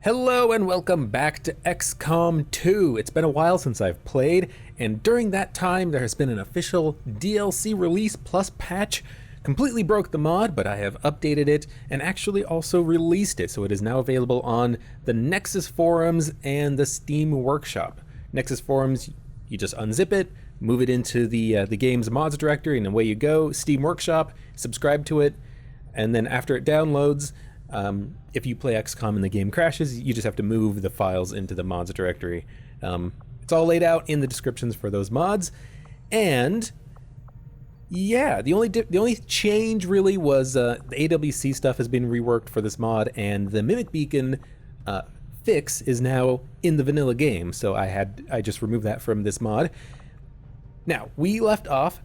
Hello and welcome back to XCOM2. It's been a while since I've played, and during that time there has been an official DLC release plus patch. Completely broke the mod, but I have updated it and actually also released it, so it is now available on the Nexus forums and the Steam Workshop. Nexus forums, you just unzip it, move it into the game's mods directory, and away you go. Steam Workshop, subscribe to it, and then after it downloads, if you play XCOM and the game crashes, you just have to move the files into the mods directory. It's all laid out in the descriptions for those mods, and yeah, the only change really was the AWC stuff has been reworked for this mod, and the Mimic Beacon fix is now in the vanilla game. So I just removed that from this mod. Now we left off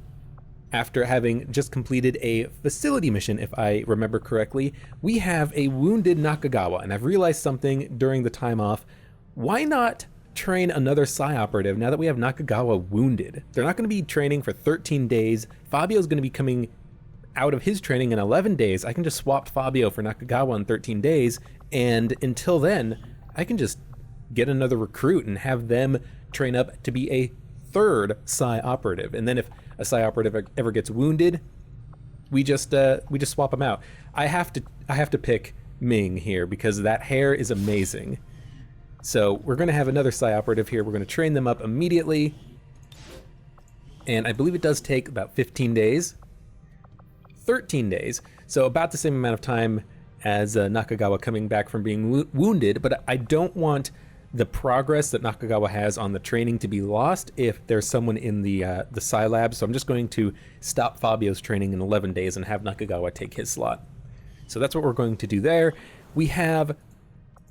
after having just completed a facility mission, if I remember correctly. We have a wounded Nakagawa, and I've realized something during the time off. Why not train another Psi operative now that we have Nakagawa wounded? They're not going to be training for 13 days. Fabio's going to be coming out of his training in 11 days. I can just swap Fabio for Nakagawa in 13 days, and until then, I can just get another recruit and have them train up to be a third Psi operative. And then if a Psi operative ever gets wounded, we just swap them out. I have to pick Ming here because that hair is amazing. So we're going to have another Psi operative here. We're going to train them up immediately, and I believe it does take about 15 days, 13 days, so about the same amount of time as Nakagawa coming back from being wounded. But I don't want the progress that Nakagawa has on the training to be lost if there's someone in the Psi lab. So I'm just going to stop Fabio's training in 11 days and have Nakagawa take his slot. So that's what we're going to do there. We have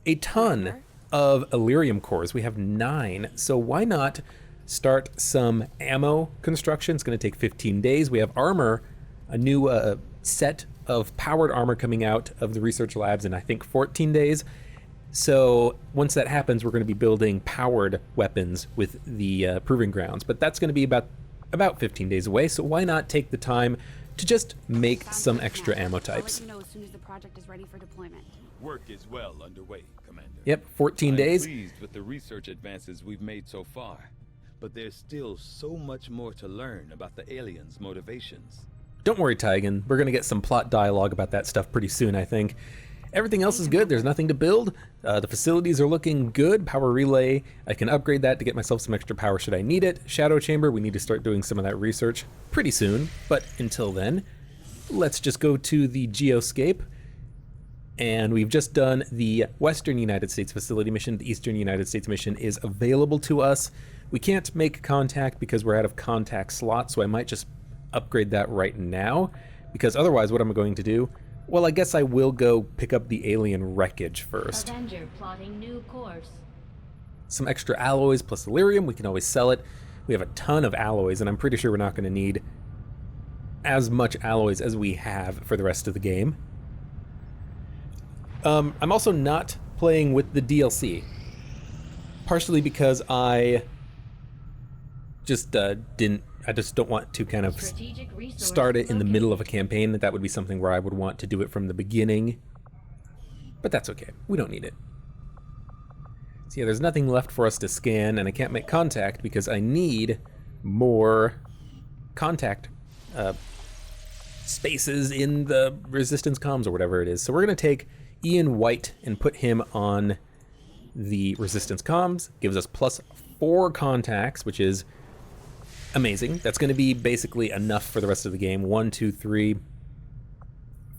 a ton of Elerium cores. We have 9. So why not start some ammo construction? It's going to take 15 days. We have armor, a new set of powered armor coming out of the research labs in I think 14 days. So once that happens, we're going to be building powered weapons with the Proving Grounds, but that's going to be about 15 days away. So why not take the time to just make some extra ammo types? I'll let you know as soon as the project is ready for deployment. Work is well underway, Commander. Yep, 14 days. I'm pleased with the research advances we've made so far, but there's still so much more to learn about the aliens' motivations. Don't worry, Tygan. We're going to get some plot dialogue about that stuff pretty soon, I think. Everything else is good. There's nothing to build. The facilities are looking good. Power relay, I can upgrade that to get myself some extra power should I need it. Shadow chamber, we need to start doing some of that research pretty soon. But until then, let's just go to the geoscape. And we've just done the Western United States facility mission. The Eastern United States mission is available to us. We can't make contact because we're out of contact slots, so I might just upgrade that right now. Because otherwise, what am I going to do? Well, I guess I will go pick up the alien wreckage first. Avenger plotting new course. Some extra alloys plus Elerium, we can always sell it. We have a ton of alloys, and I'm pretty sure we're not going to need as much alloys as we have for the rest of the game. I'm also not playing with the DLC, partially because I just don't want to kind of start it in the middle of a campaign. That would be something where I would want to do it from the beginning. But that's okay. We don't need it. So yeah, there's nothing left for us to scan, and I can't make contact because I need more contact spaces in the resistance comms or whatever it is. So we're going to take Ian White and put him on the resistance comms. Gives us +4 contacts, which is amazing. That's going to be basically enough for the rest of the game. 1, 2, 3,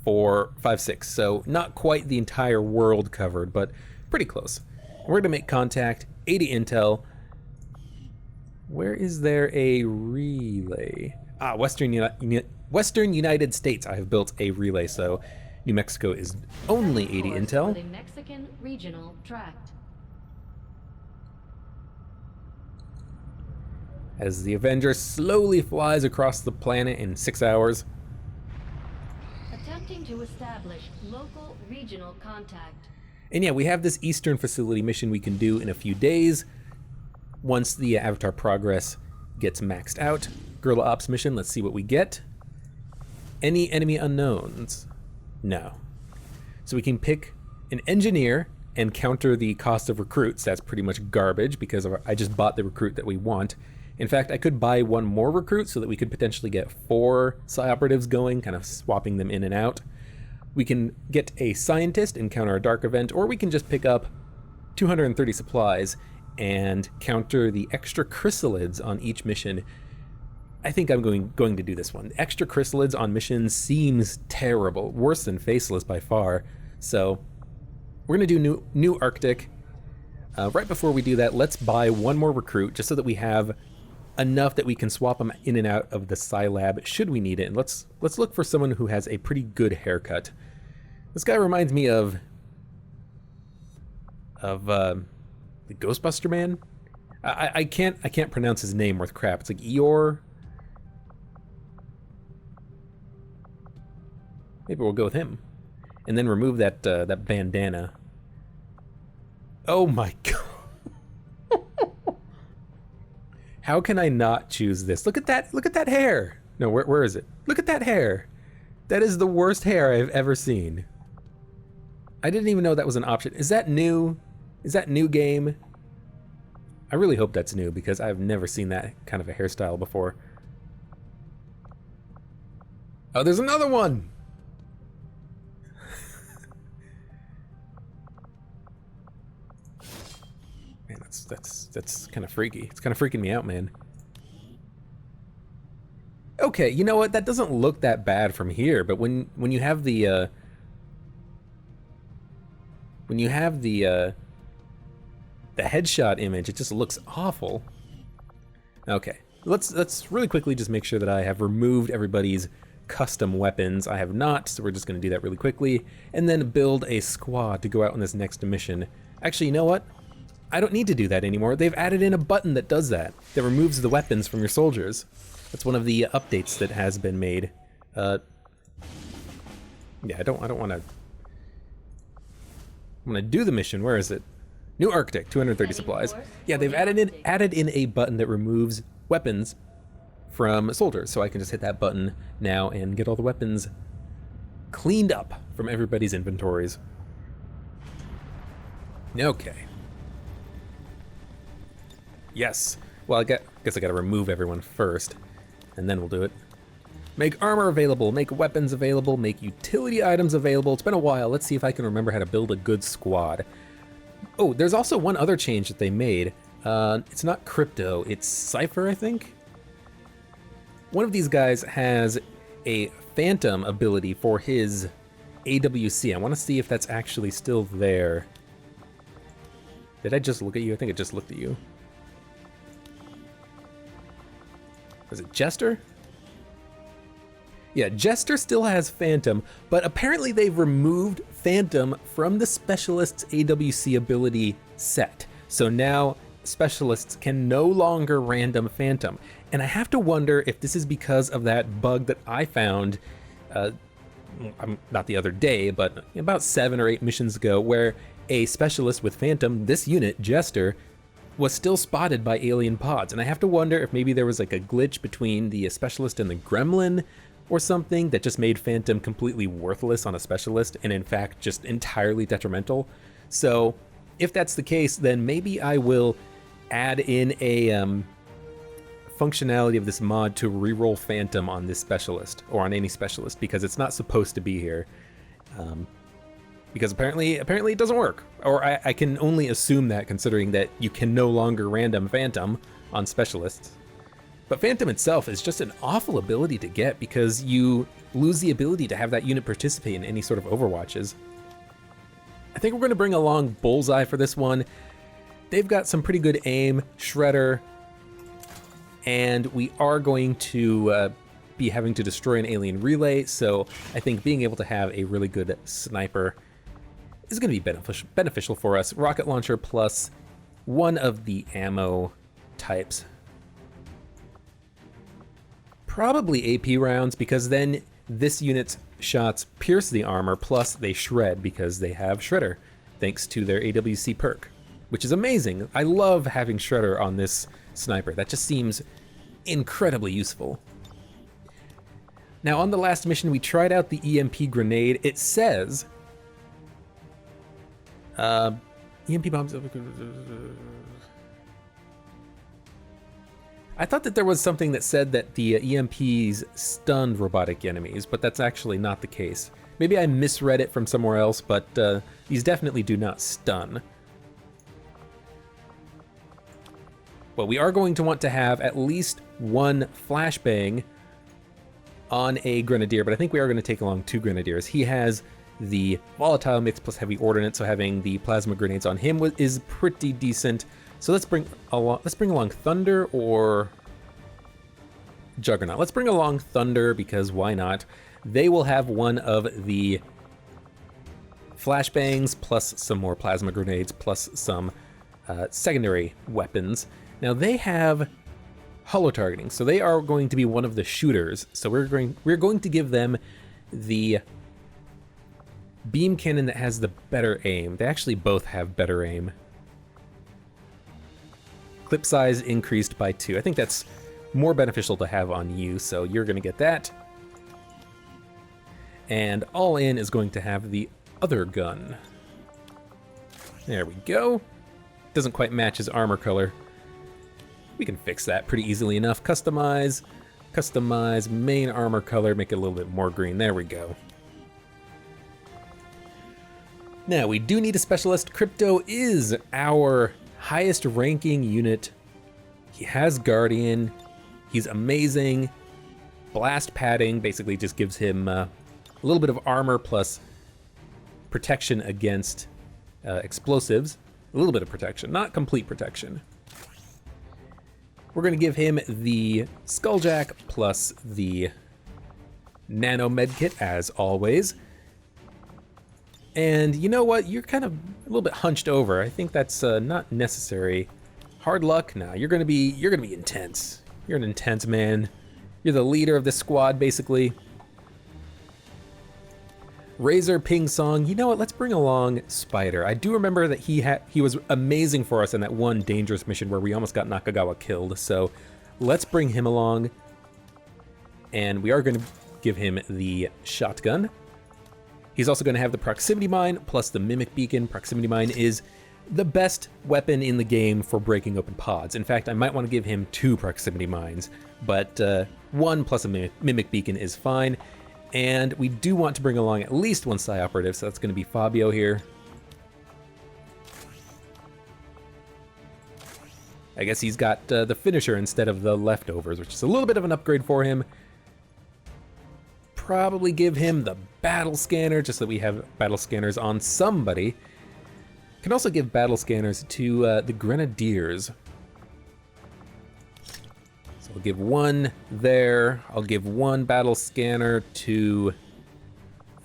4, 5, 6. So not quite the entire world covered, but pretty close. We're going to make contact. 80 intel. Where is there a relay? Western United States. I have built a relay, so New Mexico is only 80 intel. The Mexican regional tract. As the Avenger slowly flies across the planet in 6 hours. Attempting to establish local regional contact. And yeah, we have this Eastern facility mission we can do in a few days once the Avatar progress gets maxed out. Guerrilla Ops mission, let's see what we get. Any enemy unknowns? No. So we can pick an engineer and counter the cost of recruits. That's pretty much garbage because I just bought the recruit that we want. In fact, I could buy one more recruit so that we could potentially get 4 psi operatives going, kind of swapping them in and out. We can get a scientist and counter a dark event, or we can just pick up 230 supplies and counter the extra chrysalids on each mission. I think I'm going to do this one. Extra chrysalids on missions seems terrible, worse than faceless by far. So we're gonna do new Arctic. Right before we do that, let's buy one more recruit just so that we have enough that we can swap them in and out of the Psi Lab should we need it. And let's look for someone who has a pretty good haircut. This guy reminds me of the Ghostbuster man. I can't pronounce his name worth crap. It's like Eeyore. Maybe we'll go with him, and then remove that that bandana. Oh my god! How can I not choose this? Look at that! Look at that hair! No, where is it? Look at that hair! That is the worst hair I've ever seen. I didn't even know that was an option. Is that new? Is that new game? I really hope that's new because I've never seen that kind of a hairstyle before. Oh, there's another one! Man, that's kind of freaky. It's kind of freaking me out, man. Okay, you know what? That doesn't look that bad from here, but when you have the headshot image, it just looks awful. Okay, let's really quickly just make sure that I have removed everybody's custom weapons. I have not, so we're just going to do that really quickly, and then build a squad to go out on this next mission. Actually, you know what? I don't need to do that anymore. They've added in a button that does that removes the weapons from your soldiers. That's one of the updates that has been made. Yeah, I don't want to. I'm gonna do the mission. Where is it? New Arctic, 230 supplies. Yeah, they've added in a button that removes weapons from soldiers, so I can just hit that button now and get all the weapons cleaned up from everybody's inventories. Okay. Yes. Well, I guess I gotta remove everyone first, and then we'll do it. Make armor available, make weapons available, make utility items available. It's been a while. Let's see if I can remember how to build a good squad. Oh, there's also one other change that they made. It's not crypto, it's Cypher, I think? One of these guys has a phantom ability for his AWC. I want to see if that's actually still there. Did I just look at you? I think I just looked at you. Was it Jester? Yeah, Jester still has Phantom, but apparently they've removed Phantom from the Specialist's AWC ability set. So now Specialists can no longer random Phantom. And I have to wonder if this is because of that bug that I found, not the other day, but about 7 or 8 missions ago, where a Specialist with Phantom, this unit, Jester, was still spotted by alien pods. And I have to wonder if maybe there was like a glitch between the Specialist and the Gremlin or something that just made Phantom completely worthless on a Specialist and in fact just entirely detrimental. So if that's the case, then maybe I will add in a functionality of this mod to reroll Phantom on this Specialist or on any Specialist, because it's not supposed to be here. Because apparently it doesn't work. Or I can only assume that, considering that you can no longer random Phantom on Specialists. But Phantom itself is just an awful ability to get because you lose the ability to have that unit participate in any sort of overwatches. I think we're going to bring along Bullseye for this one. They've got some pretty good aim, Shredder, and we are going to be having to destroy an alien relay, so I think being able to have a really good sniper is going to be beneficial for us. Rocket launcher plus one of the ammo types. Probably AP rounds, because then this unit's shots pierce the armor, plus they shred because they have Shredder, thanks to their AWC perk, which is amazing. I love having Shredder on this sniper. That just seems incredibly useful. Now, on the last mission, we tried out the EMP grenade. It says EMP bombs. I thought that there was something that said that the EMPs stunned robotic enemies, but that's actually not the case. Maybe I misread it from somewhere else, but these definitely do not stun. Well, we are going to want to have at least one flashbang on a grenadier, but I think we are going to take along 2 grenadiers. He has the volatile mix plus heavy ordnance, so having the plasma grenades on him is pretty decent. So let's bring along Thunder or Juggernaut. Let's bring along Thunder because why not? They will have one of the flashbangs plus some more plasma grenades plus some secondary weapons. Now they have holo targeting, so they are going to be one of the shooters. So we're going to give them the beam cannon that has the better aim. They actually both have better aim. Clip size increased by 2. I think that's more beneficial to have on you, so you're going to get that. And All In is going to have the other gun. There we go. Doesn't quite match his armor color. We can fix that pretty easily enough. Customize, main armor color, make it a little bit more green. There we go. Now, we do need a specialist. Crypto is our highest ranking unit. He has Guardian. He's amazing. Blast padding basically just gives him a little bit of armor plus protection against explosives. A little bit of protection, not complete protection. We're going to give him the Skulljack plus the Nano Medkit as always. And you know what? You're kind of a little bit hunched over. I think that's not necessary. Hard luck? No, you're gonna be intense. You're an intense man. You're the leader of the squad, basically. Razor Ping Song. You know what? Let's bring along Spider. I do remember that he was amazing for us in that one dangerous mission where we almost got Nakagawa killed. So let's bring him along. And we are going to give him the shotgun. He's also going to have the proximity mine plus the mimic beacon. Proximity mine is the best weapon in the game for breaking open pods. In fact, I might want to give him 2 proximity mines, but 1 plus a mimic beacon is fine. And we do want to bring along at least 1 Psi operative, so that's going to be Fabio here. I guess he's got the finisher instead of the leftovers, which is a little bit of an upgrade for him. Probably give him the battle scanner, just so that we have battle scanners on somebody. Can also give battle scanners to the Grenadiers. So I'll give 1 there. I'll give 1 battle scanner to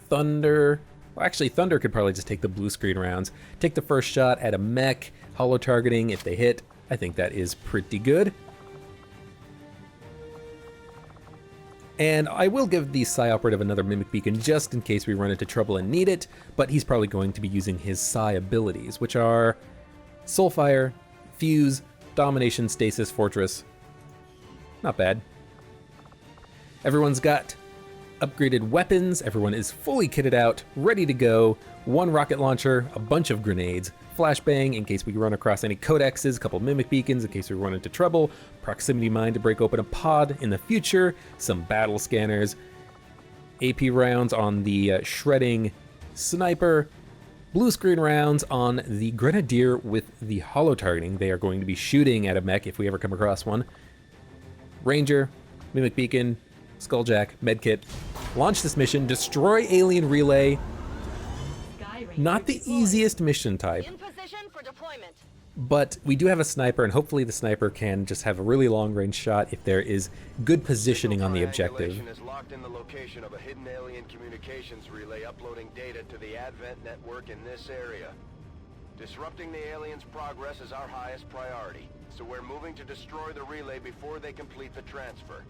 Thunder. Well, actually, Thunder could probably just take the blue screen rounds. Take the first shot at a mech, holo targeting if they hit. I think that is pretty good. And I will give the Psi Operative another Mimic Beacon just in case we run into trouble and need it, but he's probably going to be using his Psi abilities, which are Soulfire, Fuse, Domination, Stasis, Fortress. Not bad. Everyone's got upgraded weapons, everyone is fully kitted out, ready to go. 1 rocket launcher, a bunch of grenades, flashbang in case we run across any codexes, a couple mimic beacons in case we run into trouble, proximity mine to break open a pod in the future, some battle scanners, AP rounds on the shredding sniper, blue screen rounds on the grenadier with the holo targeting. They are going to be shooting at a mech if we ever come across one. Ranger, mimic beacon, Skulljack, medkit. Launch this mission, destroy alien relay. Not the easiest mission type, In position for deployment. but we do have a sniper, and hopefully the sniper can just have a really long-range shot if there is good positioning on the objective. Triangulation is locked in the location of a hidden alien communications relay uploading data to the Advent network in this area. Disrupting the aliens' progress is our highest priority, so we're moving to destroy the relay before they complete the transfer.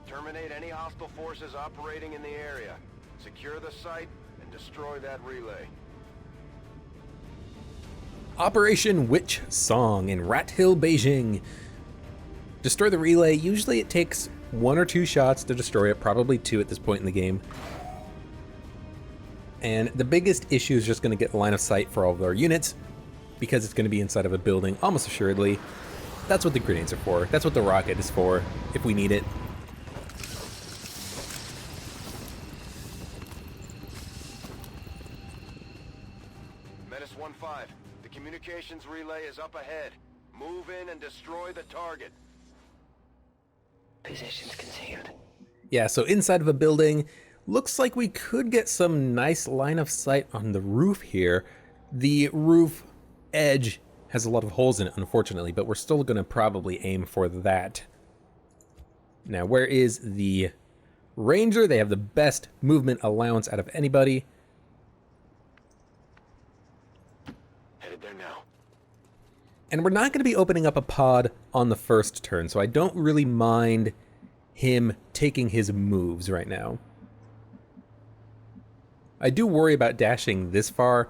Terminate any hostile forces operating in the area. Secure the site and destroy that relay. Operation Witch Song in Rat Hill, Beijing. Destroy the relay. Usually it takes 1 or 2 shots to destroy it, probably 2 at this point in the game. And the biggest issue is just going to get line of sight for all of our units, because it's going to be inside of a building, almost assuredly. That's what the grenades are for. That's what the rocket is for, if we need it. Menace 1-5, the communications relay is up ahead. Move in and destroy the target. Positions concealed. Yeah, so inside of a building, looks like we could get some nice line of sight on the roof here. The roof edge has a lot of holes in it, unfortunately, but we're still going to probably aim for that. Now, where is the Ranger? They have the best movement allowance out of anybody. Headed there now. And we're not going to be opening up a pod on the first turn, so I don't really mind him taking his moves right now. I do worry about dashing this far,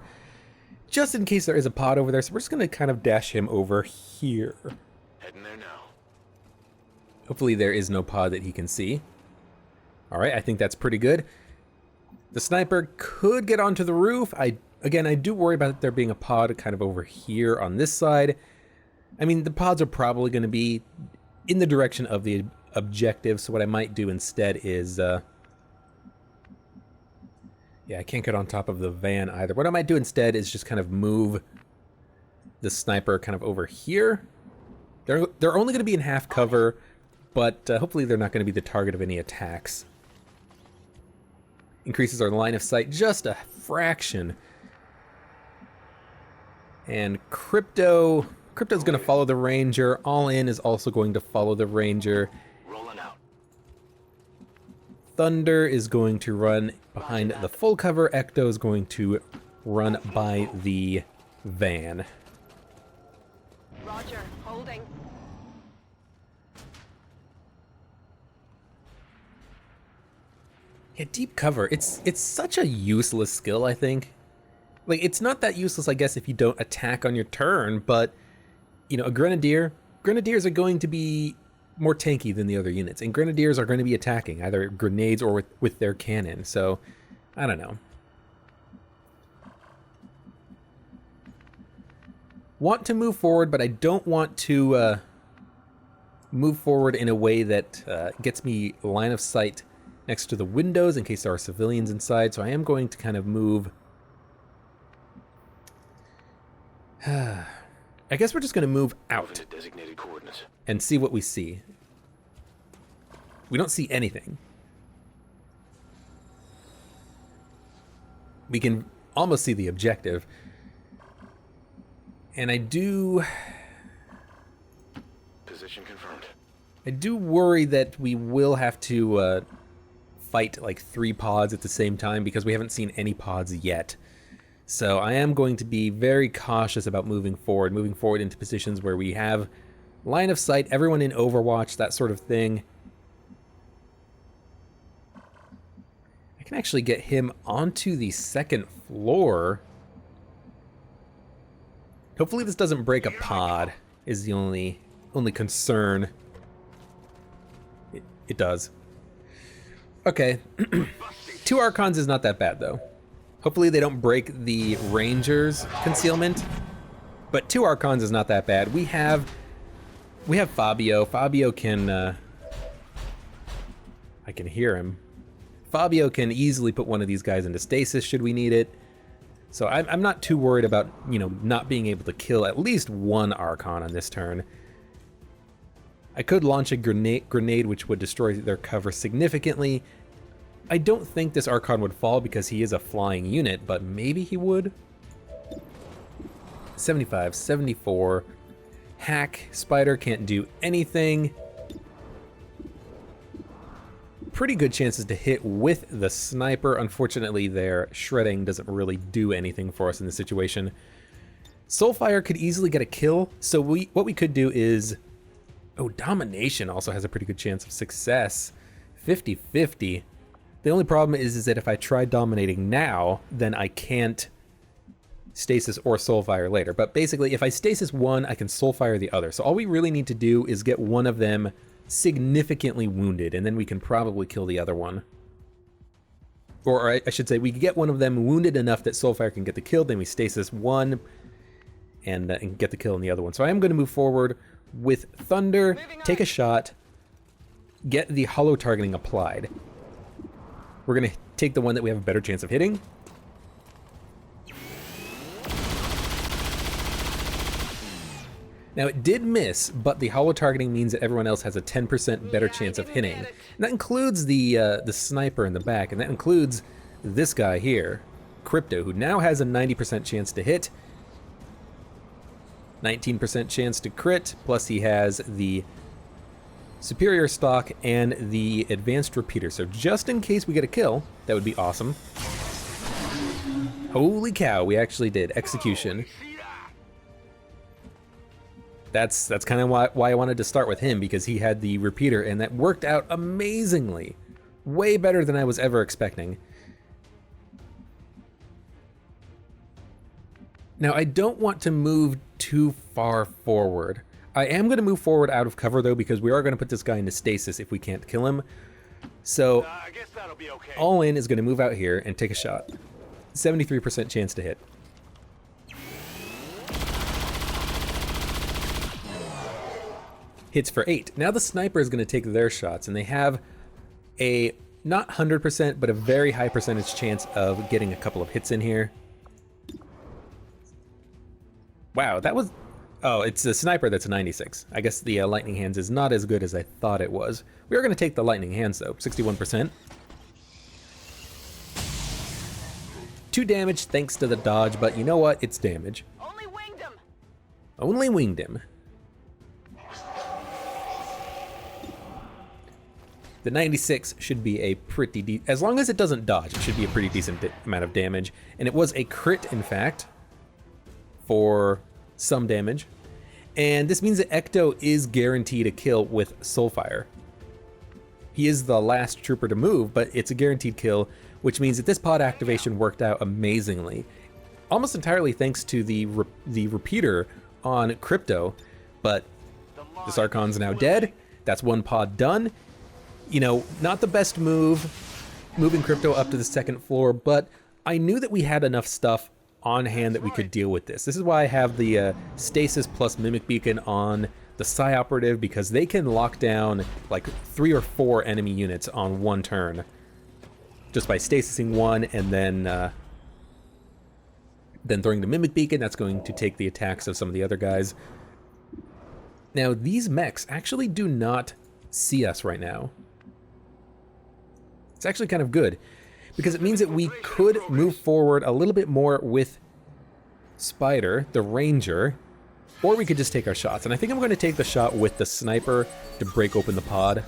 just in case there is a pod over there, so we're just going to kind of dash him over here. Heading there now. Hopefully there is no pod that he can see. Alright, I think that's pretty good. The sniper could get onto the roof. Again, I do worry about there being a pod kind of over here on this side. I mean, the pods are probably going to be in the direction of the objective, so what I might do instead is... yeah, I can't get on top of the van either. What I might do instead is just kind of move the sniper kind of over here. They're only going to be in half cover, but hopefully they're not going to be the target of any attacks. Increases our line of sight just a fraction. And Crypto's going to follow the Ranger. All In is also going to follow the Ranger. Rolling out. Thunder is going to run behind the full cover. Ecto is going to run by the van. Roger, holding. Yeah, deep cover. It's such a useless skill, I think. Like, it's not that useless, I guess, if you don't attack on your turn, but, you know, a Grenadiers are going to be more tanky than the other units, and Grenadiers are going to be attacking, either grenades or with their cannon, so, I don't know. Want to move forward, but I don't want to move forward in a way that gets me line of sight next to the windows in case there are civilians inside, so I am going to kind of move... I guess we're just going to move out Designated coordinates. and see what we see. We don't see anything. We can almost see the objective. And I do Position confirmed. I do worry that we will have to fight like 3 pods at the same time because we haven't seen any pods yet. So I am going to be very cautious about moving forward into positions where we have line of sight, everyone in Overwatch, that sort of thing. I can actually get him onto the 2nd floor. Hopefully this doesn't break a pod, is the only concern. It does. Okay. 2 Archons is not that bad, though. Hopefully they don't break the Ranger's concealment. But 2 Archons is not that bad. We have Fabio. Fabio can... I can hear him. Fabio can easily put one of these guys into stasis should we need it. So I'm not too worried about, you know, not being able to kill at least 1 Archon on this turn. I could launch a grenade which would destroy their cover significantly. I don't think this Archon would fall because he is a flying unit, but maybe he would. 75, 74. Hack, Spider can't do anything. Pretty good chances to hit with the sniper. Unfortunately, their shredding doesn't really do anything for us in this situation. Soulfire could easily get a kill, so what we could do is... Oh, Domination also has a pretty good chance of success. 50-50. The only problem is that if I try dominating now, then I can't stasis or soulfire later. But basically, if I stasis one, I can soulfire the other. So all we really need to do is get one of them significantly wounded, and then we can probably kill the other one. or I should say, we get one of them wounded enough that Soulfire can get the kill, then we stasis one and get the kill on the other one. So I am going to move forward with Thunder, take a shot, get the hollow targeting applied. We're going to take the one that we have a better chance of hitting. Now it did miss, but the hollow targeting means that everyone else has a 10% better chance of hitting. And that includes the sniper in the back, and that includes this guy here, Crypto, who now has a 90% chance to hit, 19% chance to crit, plus he has the superior stock and the advanced repeater. So just in case we get a kill, that would be awesome. Holy cow, we actually did. Execution. That's kind of why I wanted to start with him, because he had the repeater, and that worked out amazingly. Way better than I was ever expecting. Now, I don't want to move too far forward. I am going to move forward out of cover, though, because we are going to put this guy into stasis if we can't kill him. So, I guess that'll be okay. all in is going to move out here and take a shot. 73% chance to hit. Hits for 8. Now the sniper is going to take their shots, and they have a not 100%, but a very high percentage chance of getting a couple of hits in here. Wow, that was... Oh, it's the sniper that's a 96. I guess the lightning hands is not as good as I thought it was. We are going to take the lightning hands, though. 61%. 2 damage thanks to the dodge, but you know what? It's damage. Only winged him. Only winged him. The 96 should be a pretty as long as it doesn't dodge, it should be a pretty decent amount of damage. And it was a crit, in fact, for some damage. And this means that Ecto is guaranteed a kill with Soulfire. He is the last trooper to move, but it's a guaranteed kill, which means that this pod activation worked out amazingly. Almost entirely thanks to the repeater on Crypto, but the Sarkon's now dead. That's one pod done. You know, not the best move, moving Crypto up to the second floor, but I knew that we had enough stuff on hand that we could deal with this. This is why I have the Stasis plus Mimic Beacon on the Psi Operative, because they can lock down like 3 or 4 enemy units on one turn. Just by stasising one and then throwing the Mimic Beacon. That's going to take the attacks of some of the other guys. Now, these mechs actually do not see us right now. It's actually kind of good, because it means that we could move forward a little bit more with Spider, the Ranger, or we could just take our shots. And I think I'm going to take the shot with the Sniper to break open the pod.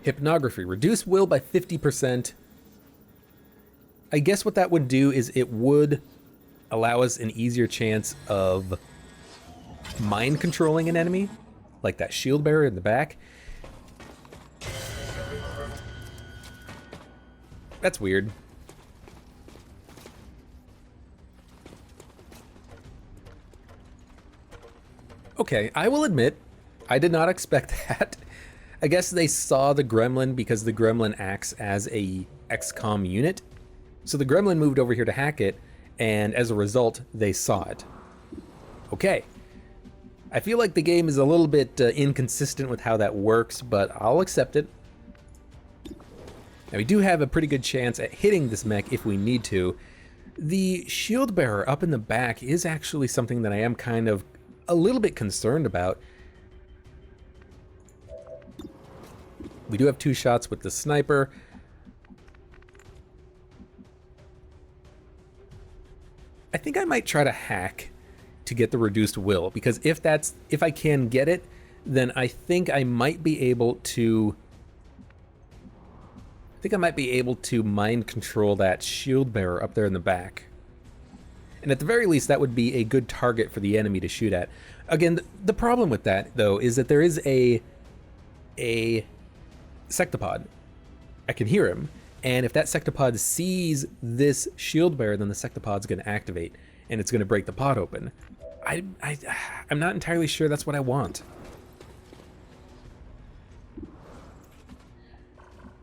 Hypnography. Reduce will by 50%. I guess what that would do is it would allow us an easier chance of mind controlling an enemy, like that shield bearer in the back. That's weird. Okay, I will admit, I did not expect that. I guess they saw the gremlin because the gremlin acts as a XCOM unit. So the gremlin moved over here to hack it, and as a result, they saw it. Okay. I feel like the game is a little bit inconsistent with how that works, but I'll accept it. Now, we do have a pretty good chance at hitting this mech if we need to. The shield bearer up in the back is actually something that I am kind of a little bit concerned about. We do have 2 shots with the sniper. I think I might try to hack to get the reduced will, because if I can get it, then I think I might be able to mind control that shield bearer up there in the back. And at the very least, that would be a good target for the enemy to shoot at. Again, the problem with that, though, is that there is a sectopod. I can hear him, and if that sectopod sees this shield bearer, then the sectopod's going to activate, and it's going to break the pod open. I'm not entirely sure that's what I want.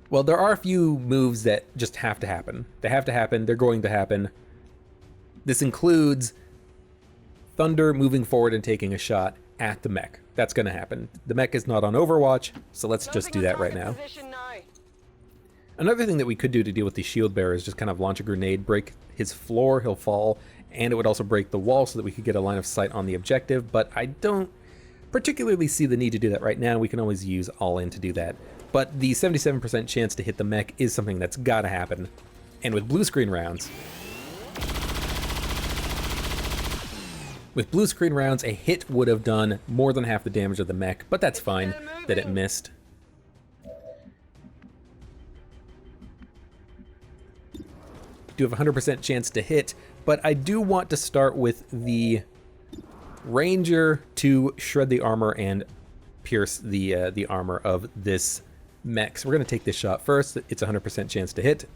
Well, there are a few moves that just have to happen. They have to happen. They're going to happen. This includes Thunder moving forward and taking a shot at the mech. That's going to happen. The mech is not on Overwatch, so let's just do that right now. Another thing that we could do to deal with the shield bearer is just kind of launch a grenade, break his floor, he'll fall, and it would also break the wall so that we could get a line of sight on the objective, but I don't particularly see the need to do that right now. We can always use all-in to do that. But the 77% chance to hit the mech is something that's gotta happen. And with blue screen rounds, a hit would have done more than half the damage of the mech, but that's fine that it missed. Do have a 100% chance to hit, but I do want to start with the Ranger to shred the armor and pierce the armor of this mech. So we're going to take this shot first. It's a 100% chance to hit.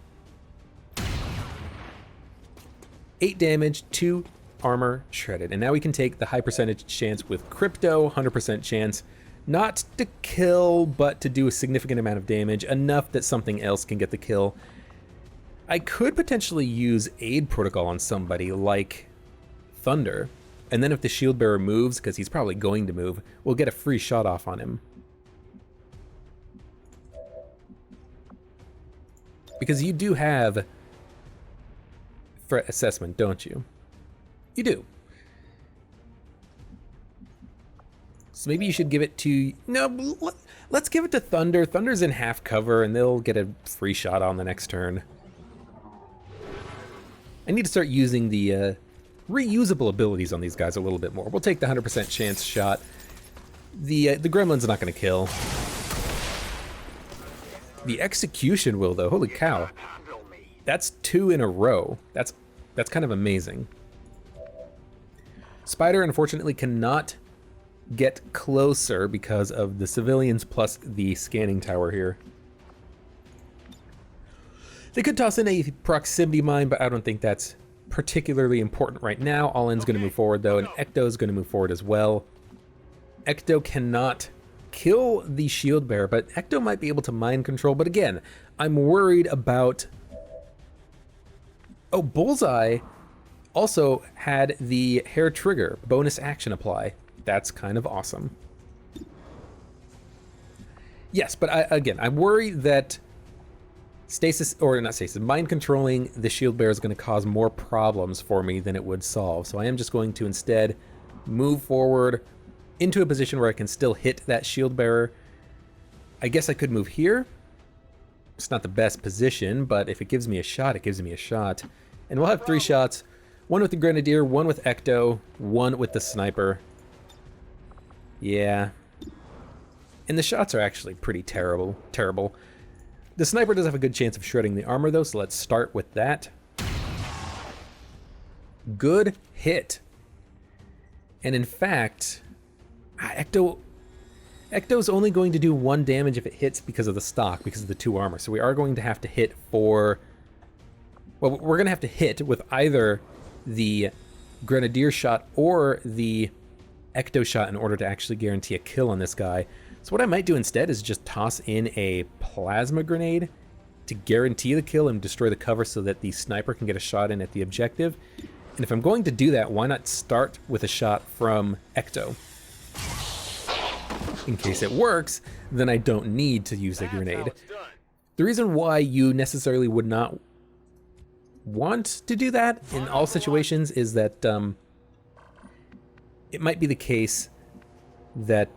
8 damage, 2 armor shredded. And now we can take the high percentage chance with Crypto, 100% chance, not to kill, but to do a significant amount of damage, enough that something else can get the kill. I could potentially use Aid Protocol on somebody like Thunder, and then if the shield bearer moves, because he's probably going to move, we'll get a free shot off on him. Because you do have threat assessment, don't you? You do. So maybe you should give it to... No, let's give it to Thunder. Thunder's in half cover, and they'll get a free shot on the next turn. I need to start using the reusable abilities on these guys a little bit more. We'll take the 100% chance shot. The gremlin's not going to kill. The execution will, though. Holy cow. That's 2 in a row. That's kind of amazing. Spider, unfortunately, cannot get closer because of the civilians plus the scanning tower here. They could toss in a proximity mine, but I don't think that's particularly important right now. All-in's going to move forward, though, and Ecto's going to move forward as well. Ecto cannot kill the shield bearer, but Ecto might be able to mind control. But again, I'm worried about... Oh, Bullseye also had the hair trigger, bonus action apply. That's kind of awesome. Yes, but again, I'm worried that stasis, or not stasis, mind controlling the shield bearer is going to cause more problems for me than it would solve. So I am just going to instead move forward into a position where I can still hit that shield bearer. I guess I could move here. It's not the best position, but if it gives me a shot, it gives me a shot. And we'll have 3 shots. 1 with the Grenadier, 1 with Ecto, 1 with the Sniper. Yeah. And the shots are actually pretty terrible. The Sniper does have a good chance of shredding the armor, though, so let's start with that. Good hit. And in fact, Ecto's only going to do 1 damage if it hits because of the stock, because of the 2 armor. So we are going to have to hit for... Well, we're going to have to hit with either the Grenadier shot or the Ecto shot in order to actually guarantee a kill on this guy. So what I might do instead is just toss in a plasma grenade to guarantee the kill and destroy the cover so that the sniper can get a shot in at the objective. And if I'm going to do that, why not start with a shot from Ecto? In case it works, then I don't need to use a grenade. The reason why you necessarily would not want to do that in all situations is that it might be the case that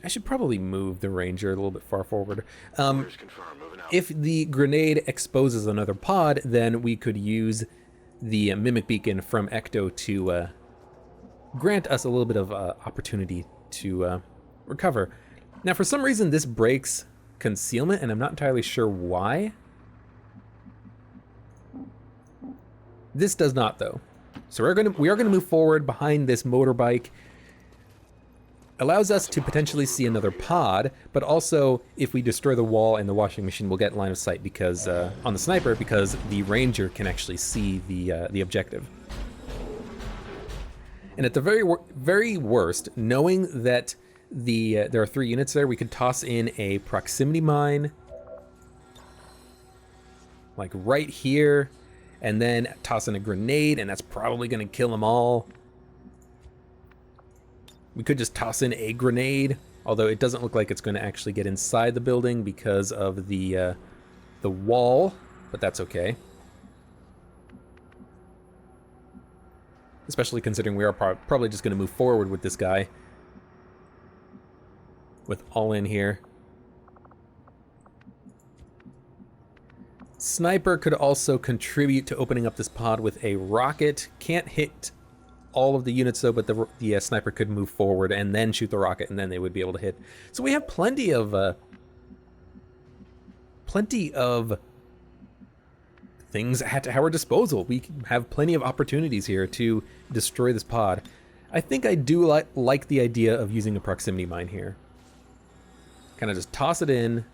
I should probably move the Ranger a little bit far forward. If the grenade exposes another pod, then we could use the Mimic Beacon from Ecto to grant us a little bit of opportunity to recover. Now, for some reason, this breaks concealment, and I'm not entirely sure why. This does not, though. So we are gonna move forward behind this motorbike. Allows us to potentially see another pod, but also if we destroy the wall and the washing machine, we'll get line of sight because on the sniper, because the Ranger can actually see the objective. And at the very worst, knowing that there are 3 units there, we could toss in a proximity mine, like right here, and then toss in a grenade, and that's probably going to kill them all. We could just toss in a grenade, although it doesn't look like it's going to actually get inside the building because of the wall, but that's okay. Especially considering we are probably just going to move forward with this guy. With all in here. Sniper could also contribute to opening up this pod with a rocket. Can't hit all of the units though, but the sniper could move forward and then shoot the rocket, and then they would be able to hit. So we have plenty of things at our disposal. We have plenty of opportunities here to destroy this pod. I think I do like the idea of using a proximity mine here. Kind of just toss it in.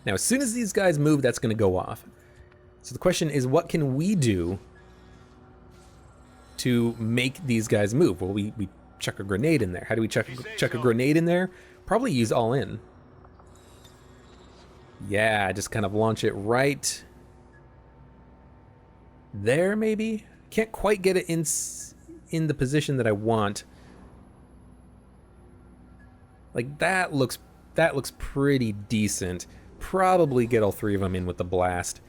Now, as soon as these guys move, that's going to go off. So the question is, what can we do to make these guys move? Well, we chuck a grenade in there. How do we chuck a grenade in there? Probably use all in. Yeah, just kind of launch it right there, maybe? Can't quite get it in the position that I want. Like, that looks pretty decent. Probably get all 3 of them in with the blast.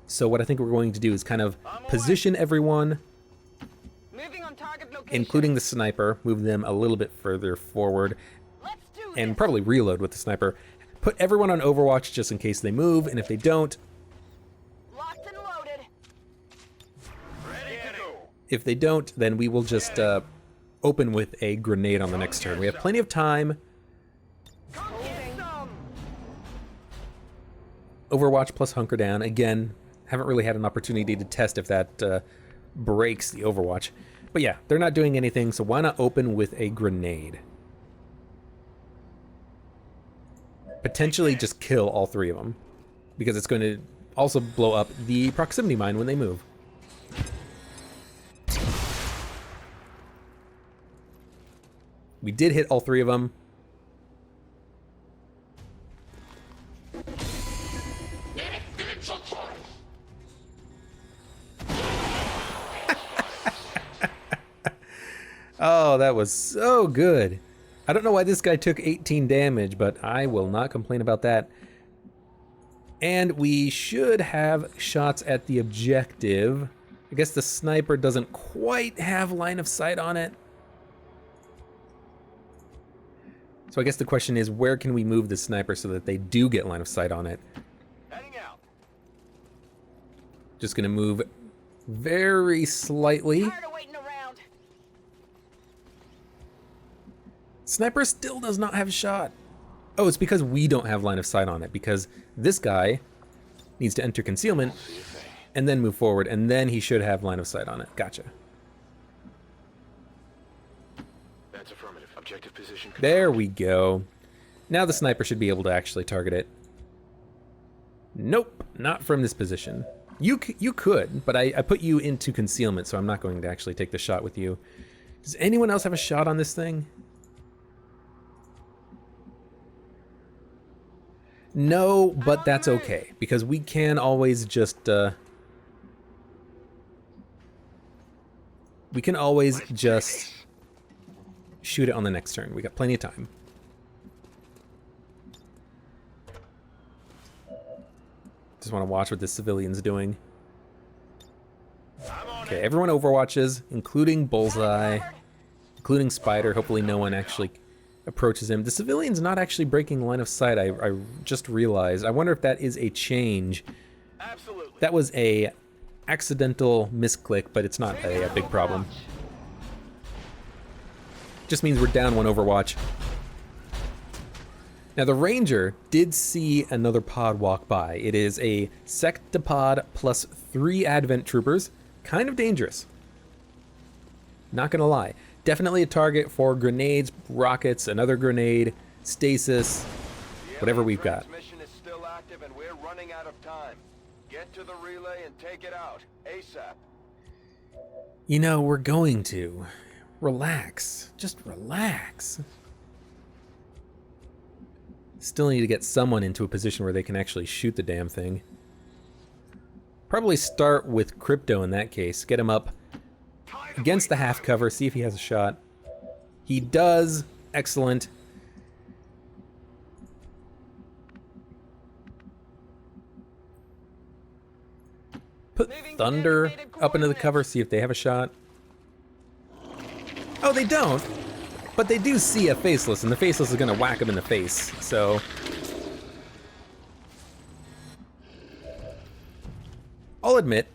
So what I think we're going to do is kind of position everyone, including the sniper, move them a little bit further forward, and probably reload with the sniper. Put everyone on Overwatch just in case they move, and if they don't, Locked and loaded. Ready to go. if they don't, then we will just open with a grenade on the next turn. We have plenty of time. Overwatch plus hunker down. Again, haven't really had an opportunity to test if that breaks the Overwatch. But yeah, they're not doing anything, so why not open with a grenade? Potentially just kill all 3 of them, because it's going to also blow up the proximity mine when they move. We did hit all 3 of them. Oh, that was so good. I don't know why this guy took 18 damage, but I will not complain about that. And we should have shots at the objective. I guess the sniper doesn't quite have line of sight on it. So I guess the question is, where can we move the sniper so that they do get line of sight on it? Heading out. Just gonna move very slightly. Tired of waiting around. Sniper still does not have a shot. Oh, it's because we don't have line of sight on it, because this guy needs to enter concealment and then move forward, and then he should have line of sight on it. Gotcha. That's affirmative. Objective position confirmed. There we go. Now the sniper should be able to actually target it. Nope, not from this position. You could, but I put you into concealment, so I'm not going to actually take the shot with you. Does anyone else have a shot on this thing? No, but that's okay, because we can always just shoot it on the next turn. We got plenty of time. Just want to watch what the civilian's doing. Okay, everyone overwatches, including Bullseye, including Spider. Hopefully no one actually approaches him. The civilian's not actually breaking line of sight, I just realized. I wonder if that is a change. Absolutely. That was a accidental misclick, but it's not a big problem. Just means we're down 1 Overwatch. Now the Ranger did see another pod walk by. It is a Sectopod plus 3 Advent Troopers. Kind of dangerous. Not gonna lie. Definitely a target for grenades, rockets, another grenade, stasis, whatever we've got. Transmission is still active. objective and we're running out of time. Get to the relay and take it out, ASAP. You know, we're going to. Relax. Just relax. Still need to get someone into a position where they can actually shoot the damn thing. Probably start with Crypto in that case. Get him up against the half cover, see if he has a shot. He does. Excellent. Put Thunder up into the cover, see if they have a shot. Oh, they don't. But they do see a Faceless, and the Faceless is going to whack him in the face, so... I'll admit,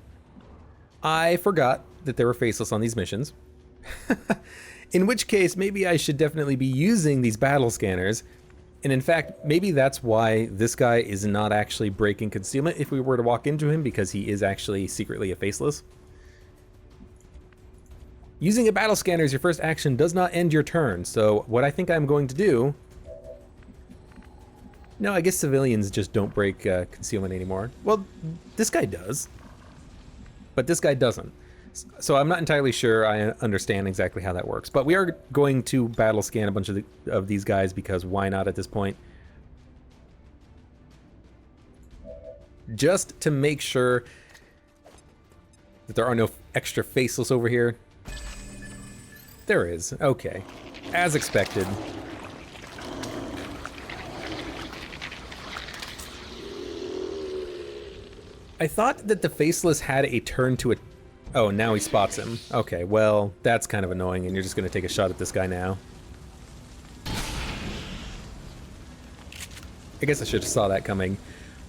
I forgot that there were Faceless on these missions. In which case, maybe I should definitely be using these battle scanners. And in fact, maybe that's why this guy is not actually breaking concealment if we were to walk into him, because he is actually secretly a Faceless. Using a battle scanner as your first action does not end your turn, so what I think I'm going to do... No, I guess civilians just don't break concealment anymore. Well, this guy does. But this guy doesn't. So I'm not entirely sure I understand exactly how that works. But we are going to battle scan a bunch of these guys, because why not at this point? Just to make sure that there are no extra Faceless over here. There is. Okay. As expected. I thought that the Faceless had a turn to a... Oh, now he spots him. Okay, well, that's kind of annoying, and you're just going to take a shot at this guy now. I guess I should have saw that coming.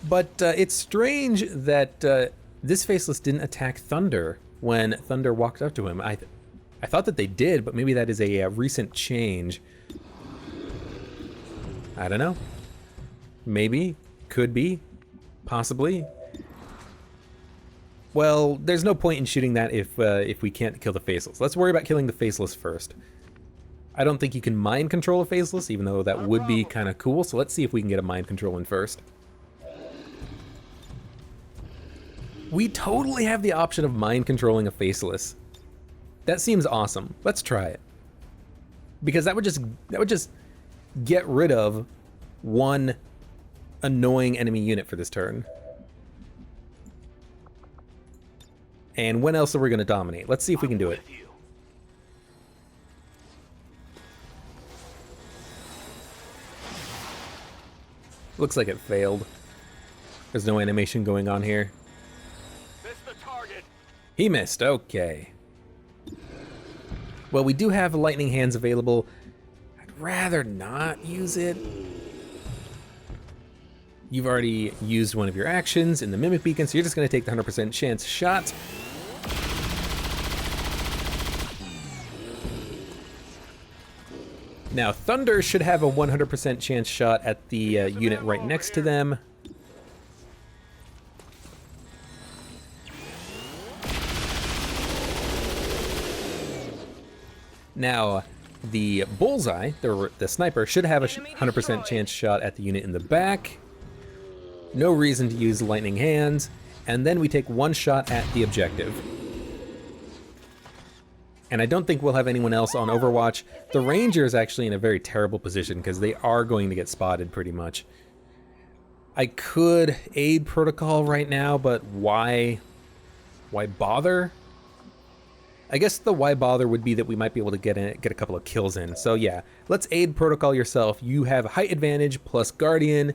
But it's strange that this Faceless didn't attack Thunder when Thunder walked up to him. I thought that they did, but maybe that is a recent change. I don't know. Maybe. Could be. Possibly. Well, there's no point in shooting that if we can't kill the Faceless. Let's worry about killing the Faceless first. I don't think you can mind control a Faceless, even though that would be kind of cool, so let's see if we can get a mind control in first. We totally have the option of mind controlling a Faceless. That seems awesome. Let's try it. Because that would just get rid of one annoying enemy unit for this turn. And when else are we going to dominate? Let's see if we can do it. Looks like it failed. There's no animation going on here. Missed the target. He missed. Okay. Well, we do have lightning hands available. I'd rather not use it. You've already used one of your actions in the Mimic Beacon, so you're just going to take the 100% chance shot. Now, Thunder should have a 100% chance shot at the unit right next to them. Now, the Bullseye, the sniper, should have a 100% chance shot at the unit in the back. No reason to use lightning hands. And then we take one shot at the objective. And I don't think we'll have anyone else on Overwatch. The Ranger is actually in a very terrible position because they are going to get spotted pretty much. I could aid protocol right now, but why bother? I guess the why bother would be that we might be able to get a couple of kills in. So yeah, let's aid protocol yourself. You have height advantage plus Guardian.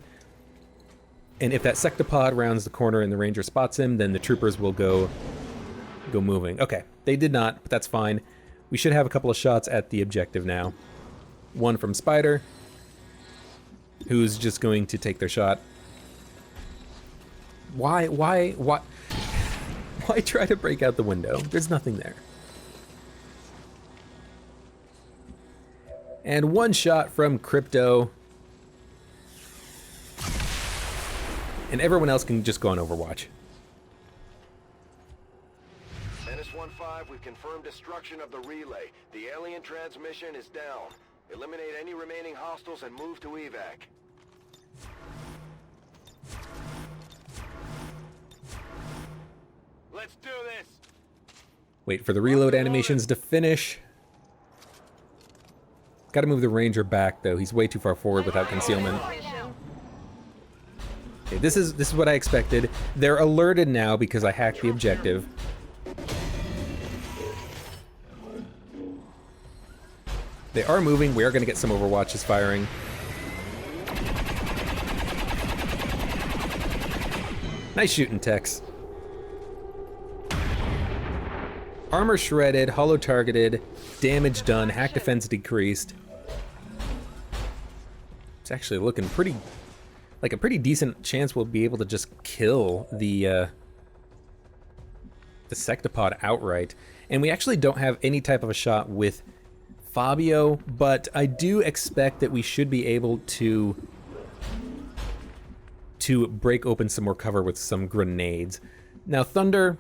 And if that Sectopod rounds the corner and the Ranger spots him, then the troopers will go moving. Okay, they did not, but that's fine. We should have a couple of shots at the objective now. One from Spider, who's just going to take their shot. Why try to break out the window? There's nothing there. And one shot from Crypto. And everyone else can just go on Overwatch. NS-15, we've confirmed destruction of the relay. The alien transmission is down. Eliminate any remaining hostiles and move to evac. let's do this. Wait for the reload animations to finish. Gotta move the Ranger back, though. He's way too far forward without concealment. Okay, this is what I expected. They're alerted now because I hacked the objective. They are moving. We are going to get some Overwatches firing. Nice shooting, Tex. Armor shredded, hollow targeted, damage done, hack defense decreased. It's actually looking pretty, like a pretty decent chance we'll be able to just kill the Sectopod outright. And we actually don't have any type of a shot with Fabio, but I do expect that we should be able to break open some more cover with some grenades. Now Thunder's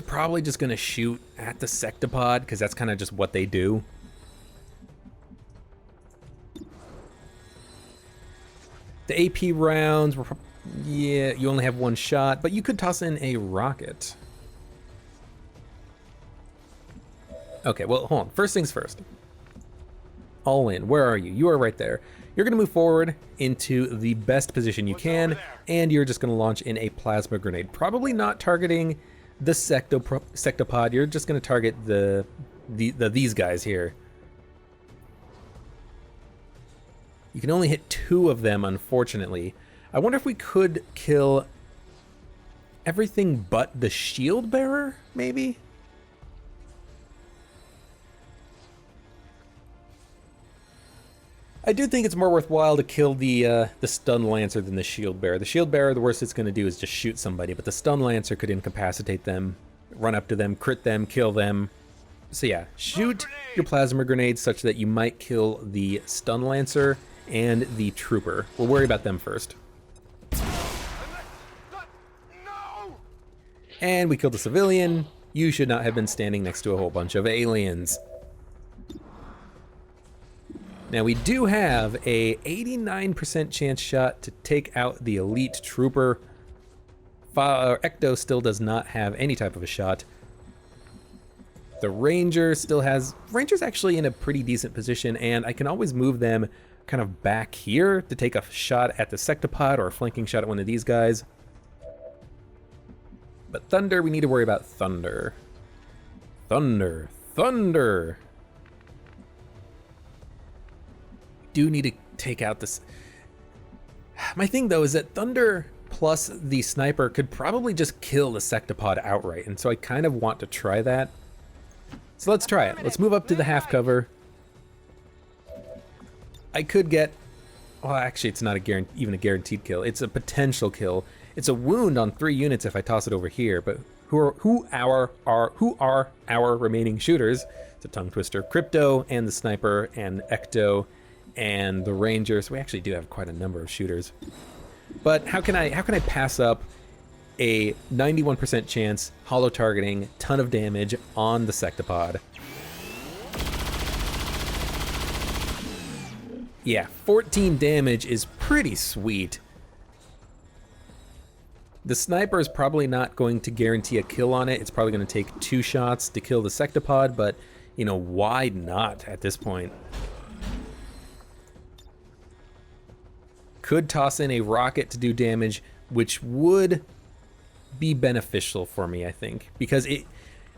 probably just gonna shoot at the Sectopod because that's kind of just what they do. The AP rounds, yeah, you only have one shot, but you could toss in a rocket. Okay, well, hold on. First things first. All in. Where are you? You are right there. You're going to move forward into the best position you can, and you're just going to launch in a plasma grenade. Probably not targeting the Sectopod. You're just going to target these guys here. You can only hit 2 of them, unfortunately. I wonder if we could kill everything but the shield bearer, maybe? I do think it's more worthwhile to kill the stun lancer than the shield bearer. The shield bearer, the worst it's going to do is just shoot somebody, but the stun lancer could incapacitate them, run up to them, crit them, kill them. So yeah, shoot your plasma grenades such that you might kill the stun lancer and the trooper. We'll worry about them first. And we killed a civilian. You should not have been standing next to a whole bunch of aliens. Now we do have a 89% chance shot to take out the elite trooper. Ecto still does not have any type of a shot. The Ranger still has... Ranger's actually in a pretty decent position, and I can always move them kind of back here to take a shot at the Sectopod or a flanking shot at one of these guys. But Thunder, we need to worry about Thunder. Thunder! Do need to take out this. My thing though is that Thunder plus the sniper could probably just kill the Sectopod outright, and so I kind of want to try that. So let's try it. Let's move up to the half cover. I could get, well, actually it's not even a guaranteed kill. It's a potential kill. It's a wound on 3 units if I toss it over here, but who are our remaining shooters? It's a tongue twister. Crypto and the sniper and Ecto and the Ranger. So we actually do have quite a number of shooters. But how can I pass up a 91% chance hollow targeting, ton of damage on the Sectopod? Yeah, 14 damage is pretty sweet. The sniper is probably not going to guarantee a kill on it. It's probably going to take 2 shots to kill the Sectopod, but you know, why not at this point? Could toss in a rocket to do damage, which would be beneficial for me, I think, because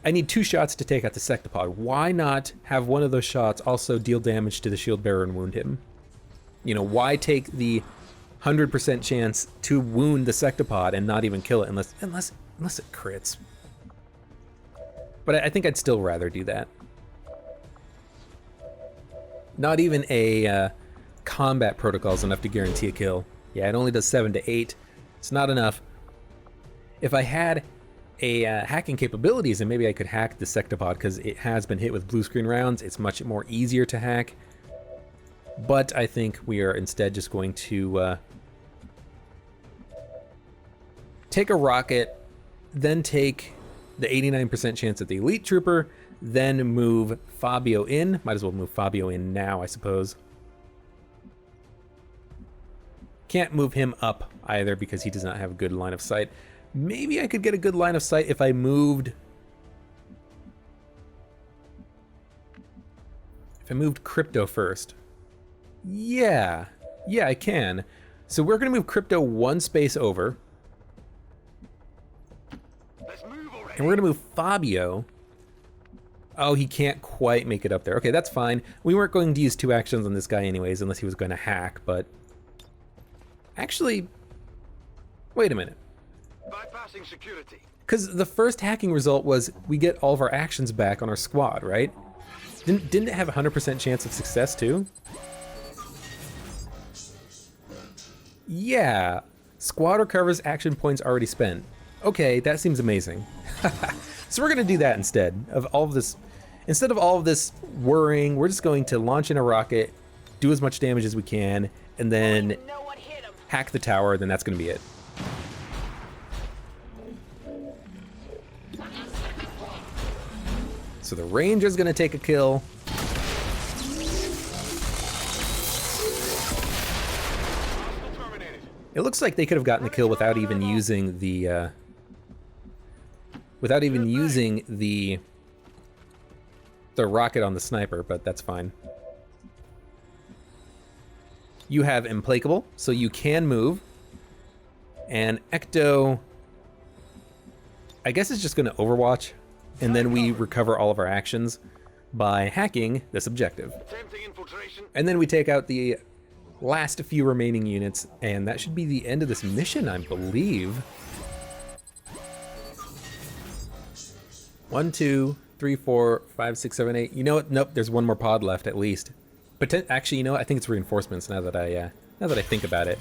I need 2 shots to take out the Sectopod. Why not have one of those shots also deal damage to the shield bearer and wound him? You know, why take the 100% chance to wound the Sectopod and not even kill it unless it crits? But I think I'd still rather do that. Not even a combat protocol is enough to guarantee a kill. Yeah, it only does 7 to 8. It's not enough. If I had a hacking capabilities, and maybe I could hack the Sectopod because it has been hit with blue screen rounds, it's much more easier to hack. But I think we are instead just going to take a rocket, then take the 89% chance at the elite trooper, then move Fabio in. Might as well move Fabio in now, I suppose. Can't move him up either because he does not have a good line of sight. Maybe I could get a good line of sight if I moved... If I moved Crypto first. Yeah, I can. So we're gonna move Crypto one space over. Let's move already. And we're gonna move Fabio. Oh, he can't quite make it up there. Okay, that's fine. We weren't going to use 2 actions on this guy anyways, unless he was going to hack, but... Actually, wait a minute. Bypassing security. Because the first hacking result was we get all of our actions back on our squad, right? Didn't it have a 100% chance of success too? Yeah. Squad recovers action points already spent. Okay, that seems amazing. So we're gonna do that instead of all of this. Instead of all of this worrying, we're just going to launch in a rocket, do as much damage as we can, and then Know what hit him. hack the tower, then that's gonna be it. So the Ranger's gonna take a kill. It looks like they could have gotten the kill without even using the rocket on the sniper, but that's fine. You have Implacable, so you can move. And Ecto, I guess it's just gonna Overwatch, and then we recover all of our actions by hacking this objective. Attempting infiltration. And then we take out the last few remaining units, and that should be the end of this mission, I believe. 1, 2, 3, 4, 5, 6, 7, 8. You know what? Nope, there's one more pod left at least. Actually, you know what? I think it's reinforcements now that I think about it.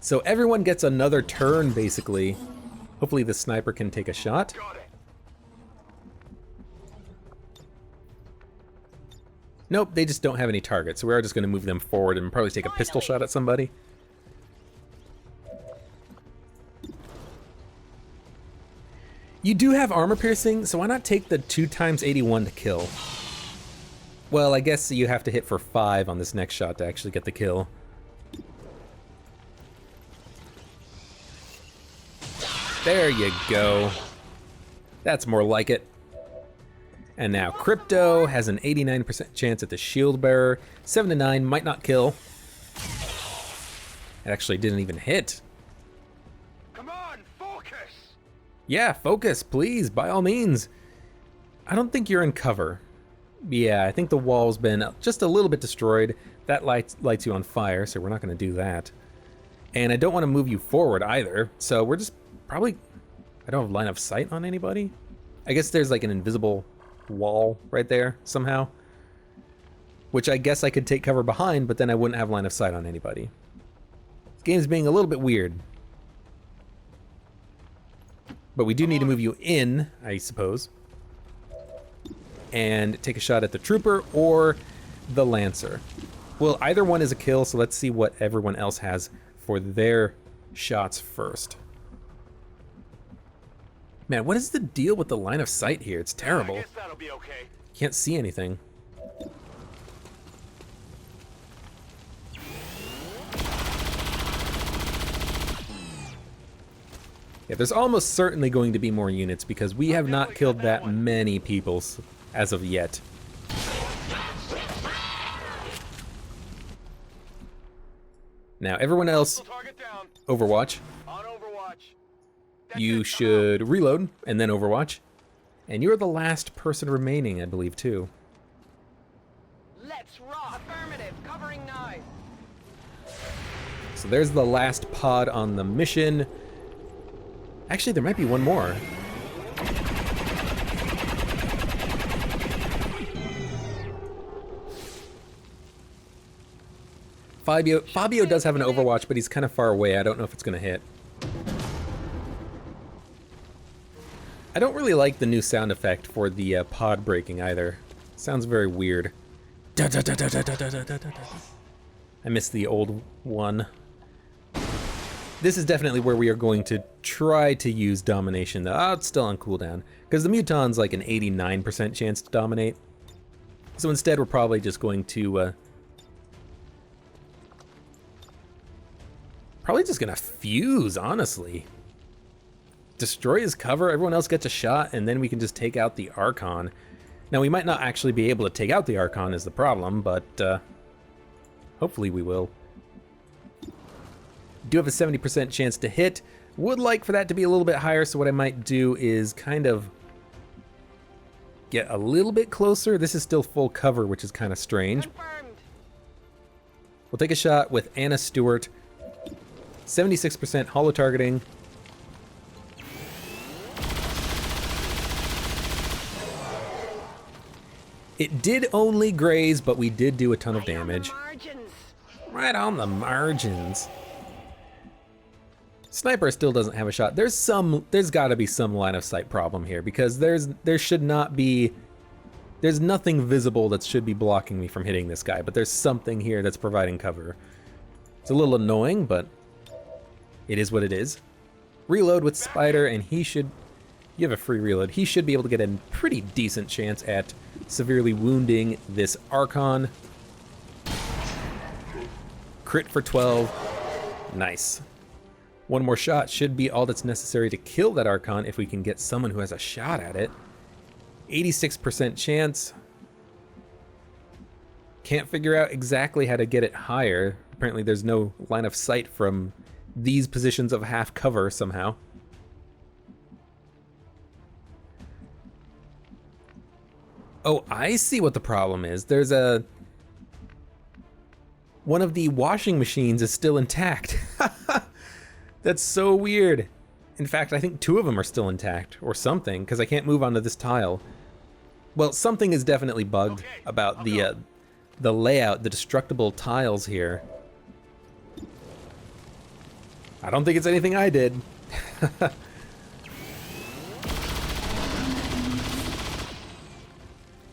So everyone gets another turn, basically. Hopefully the sniper can take a shot. Got it. Nope, they just don't have any targets, so we are just going to move them forward and probably take a pistol shot at somebody. You do have armor piercing, so why not take the 2x81 to kill? Well, I guess you have to hit for 5 on this next shot to actually get the kill. There you go. That's more like it. And now Crypto has an 89% chance at the shield bearer. 7 to 9 might not kill. It actually didn't even hit. Come on, focus. Yeah, focus, please, by all means. I don't think you're in cover. Yeah, I think the wall's been just a little bit destroyed. That lights you on fire, so we're not going to do that. And I don't want to move you forward either, so we're just probably... I don't have line of sight on anybody. I guess there's like an invisible wall right there somehow, which I guess I could take cover behind, but then I wouldn't have line of sight on anybody. This game's being a little bit weird. But we do need to move you in, I suppose, and take a shot at the trooper or the lancer. Well, either one is a kill, so let's see what everyone else has for their shots first. Man, what is the deal with the line of sight here? It's terrible. I guess that'll be okay. Can't see anything. Yeah, there's almost certainly going to be more units because we have not killed that many people as of yet. Now, everyone else, Target down. Overwatch. On Overwatch. You should reload and then Overwatch. And you're the last person remaining, I believe, too. Let's rock. Affirmative. Covering 9. So there's the last pod on the mission. Actually, there might be one more. Fabio does have an Overwatch, but he's kind of far away. I don't know if it's going to hit. I don't really like the new sound effect for the pod breaking either. Sounds very weird. I miss the old one. This is definitely where we are going to try to use domination. Oh, it's still on cooldown. Because the Muton's like an 89% chance to dominate. So instead we're probably just going to Probably just gonna fuse, honestly. Destroy his cover, everyone else gets a shot, and then we can just take out the Archon. Now, we might not actually be able to take out the Archon is the problem, but hopefully we will. Do have a 70% chance to hit. Would like for that to be a little bit higher, so what I might do is kind of get a little bit closer. This is still full cover, which is kind of strange. Confirmed. We'll take a shot with Anna Stewart. 76% holo targeting. It did only graze, but we did do a ton of damage. Margins. Right on the margins. Sniper still doesn't have a shot. There's got to be some line of sight problem here because there's nothing visible that should be blocking me from hitting this guy, but there's something here that's providing cover. It's a little annoying, but it is what it is. Reload with Spider, and you have a free reload. He should be able to get a pretty decent chance at severely wounding this Archon. Crit for 12. Nice. One more shot should be all that's necessary to kill that Archon if we can get someone who has a shot at it. 86% chance. Can't figure out exactly how to get it higher. Apparently there's no line of sight from these positions of half cover somehow. Oh, I see what the problem is. There's one of the washing machines is still intact. That's so weird. In fact, I think 2 of them are still intact or something because I can't move onto this tile. Well, something is definitely bugged about the layout, the destructible tiles here. I don't think it's anything I did.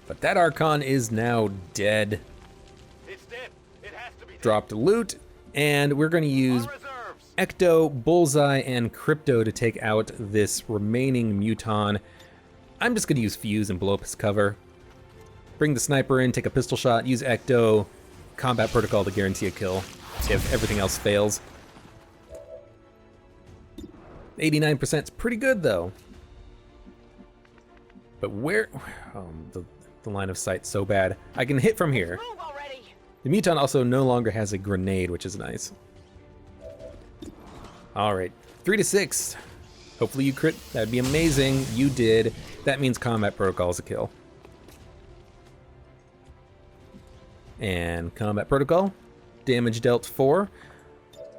But that Archon is now dead. It's dead. It has to be dead. Dropped loot, and we're going to use On reserves. Ecto, Bullseye, and Crypto to take out this remaining Muton. I'm just going to use Fuse and blow up his cover. Bring the Sniper in, take a pistol shot, use Ecto, Combat Protocol to guarantee a kill if everything else fails. 89% is pretty good, though. But where... the line of sight's so bad. I can hit from here. Move already. The Muton also no longer has a grenade, which is nice. Alright, 3 to 6. Hopefully you crit. That'd be amazing. You did. That means Combat Protocol is a kill. And Combat Protocol. Damage dealt 4.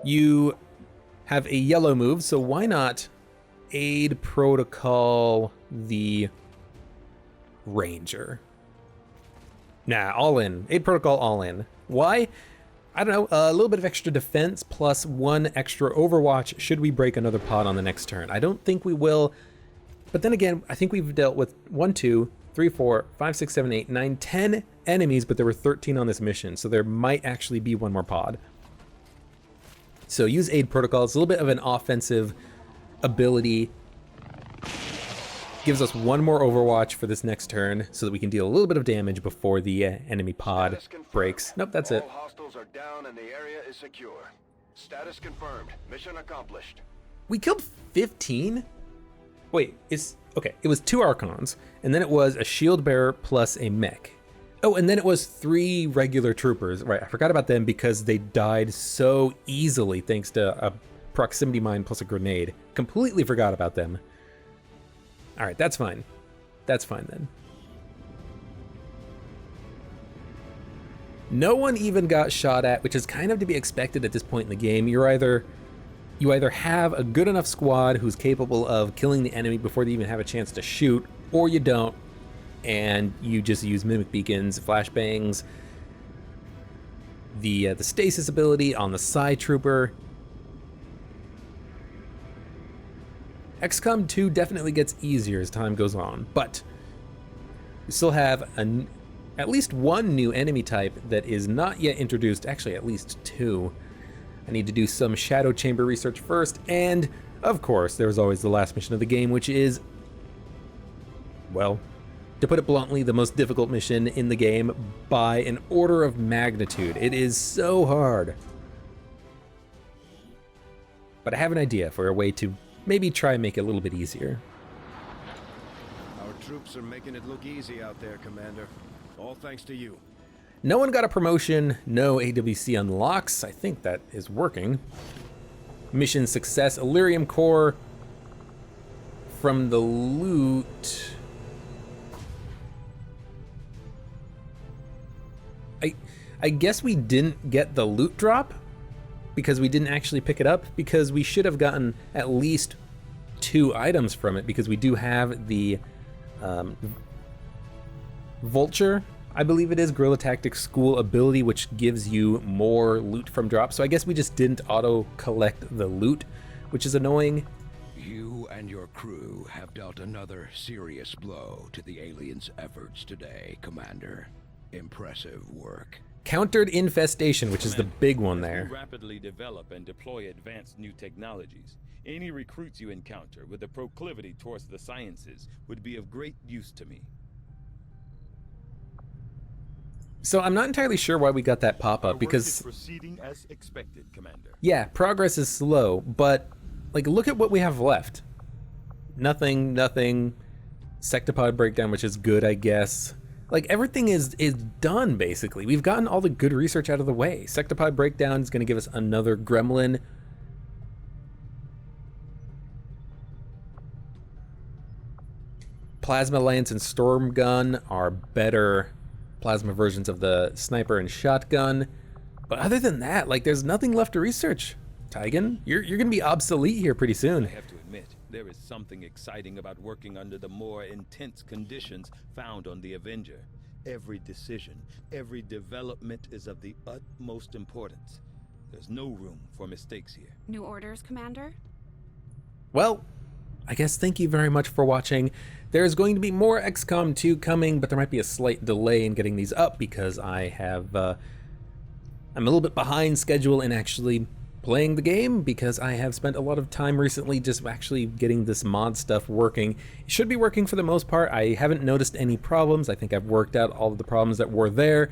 You have a yellow move, so why not aid Protocol the Ranger? Nah, all in. Aid Protocol all in. Why? I don't know, a little bit of extra defense plus 1 extra Overwatch should we break another pod on the next turn. I don't think we will, but then again, I think we've dealt with 1, 2, 3, 4, 5, 6, 7, 8, 9, 10 enemies, but there were 13 on this mission, so there might actually be 1 more pod. So use Aid Protocol. It's a little bit of an offensive ability. Gives us 1 more Overwatch for this next turn so that we can deal a little bit of damage before the enemy pod Status confirmed. breaks. Nope, that's it. All hostiles are down and the area is secure. Status confirmed. Mission accomplished. We killed 15? Wait, okay, it was 2 Archons, and then it was a shield bearer plus a mech. Oh, and then it was 3 regular troopers. Right, I forgot about them because they died so easily thanks to a proximity mine plus a grenade. Completely forgot about them. All right, that's fine. That's fine then. No one even got shot at, which is kind of to be expected at this point in the game. You either have a good enough squad who's capable of killing the enemy before they even have a chance to shoot, or you don't, and you just use mimic beacons, flashbangs, the stasis ability on the Psy Trooper. XCOM 2 definitely gets easier as time goes on, but we still have at least 1 new enemy type that is not yet introduced, actually at least 2. I need to do some Shadow Chamber research first, and of course there's always the last mission of the game, which is, well, to put it bluntly, the most difficult mission in the game by an order of magnitude. It is so hard. but I have an idea for a way to maybe try and make it a little bit easier. Our troops are making it look easy out there, Commander. All thanks to you. No one got a promotion, no AWC unlocks. I think that is working. Mission success, Elerium core from the loot. I guess we didn't get the loot drop because we didn't actually pick it up, because we should have gotten at least 2 items from it, because we do have the Vulture, I believe it is, Guerrilla Tactics School ability, which gives you more loot from drops. So I guess we just didn't auto collect the loot, which is annoying. You and your crew have dealt another serious blow to the aliens' efforts today, Commander. Impressive work. Countered infestation, which is the big one As there. we rapidly develop and deploy advanced new technologies, any recruits you encounter with a proclivity towards the sciences would be of great use to me. So I'm not entirely sure why we got that pop-up, because Proceeding as expected, Commander. yeah, progress is slow, but like, look at what we have left. Nothing. Sectopod breakdown, which is good, I guess. Like, everything is done, basically. We've gotten all the good research out of the way. Sectopod breakdown is going to give us another gremlin. Plasma Lance and Storm Gun are better plasma versions of the sniper and shotgun. But other than that, like, there's nothing left to research. Tygan, you're going to be obsolete here pretty soon. I have to admit, there is something exciting about working under the more intense conditions found on the Avenger. Every decision, every development is of the utmost importance. There's no room for mistakes here. New orders, Commander? Well, I guess thank you very much for watching. There's going to be more XCOM 2 coming, but there might be a slight delay in getting these up because I have, I'm a little bit behind schedule in actually playing the game, because I have spent a lot of time recently just actually getting this mod stuff working. It should be working for the most part. I haven't noticed any problems. I think I've worked out all of the problems that were there.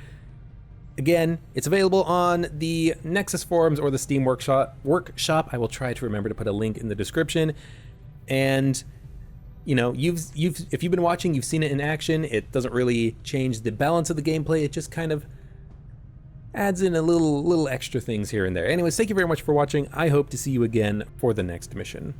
Again, it's available on the Nexus forums or the Steam Workshop. I will try to remember to put a link in the description. And you know, if you've been watching, you've seen it in action. It doesn't really change the balance of the gameplay. It just kind of adds in a little extra things here and there. Anyways, thank you very much for watching. I hope to see you again for the next mission.